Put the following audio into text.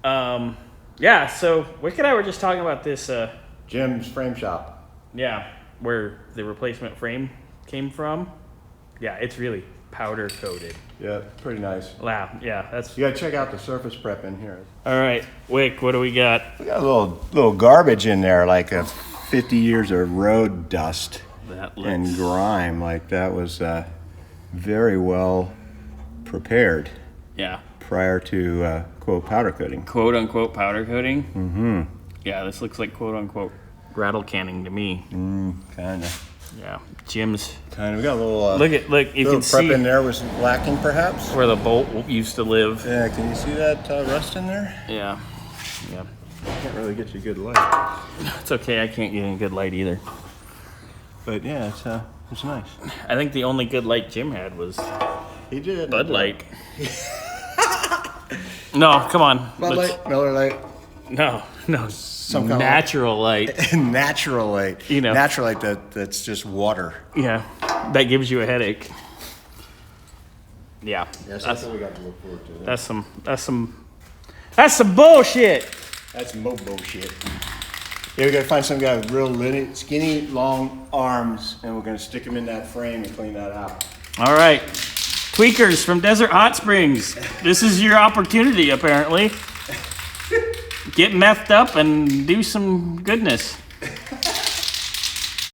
Yeah, so Wick and I were just talking about this. Jim's frame shop. Yeah, where the replacement frame came from. Yeah, it's really powder coated. Yeah, pretty nice. Wow, yeah, that's. You gotta check out the surface prep in here. All right, Wick, what do we got? We got a little garbage in there, like 50 years of road dust and grime. Like that was very well prepared. Yeah. Prior to quote powder coating. Quote unquote powder coating. Mm-hmm. Yeah, this looks like quote unquote rattle canning to me. Kinda. Yeah, Jim's. Kinda. We got a little. Look, you can see prep in there was lacking, perhaps. where the bolt used to live. Yeah, can you see that rust in there? Yeah. Yeah. Can't really get you good light. It's okay. I can't get any good light either. But yeah, it's nice. I think the only good light Jim had was He did. Bud Light. No, come on. Bud Light, Miller Light. No. Some kind natural light. Natural light. You know. Natural light that's just water. Yeah, that gives you a headache. Yeah. Yes, that's what we got to look forward to. That's some bullshit. That's mo bullshit. Yeah, we gotta find some guy with real skinny, long arms, and we're gonna stick him in that frame and clean that out. All right. Tweakers from Desert Hot Springs. This is your opportunity, apparently. Get methed up and do some goodness.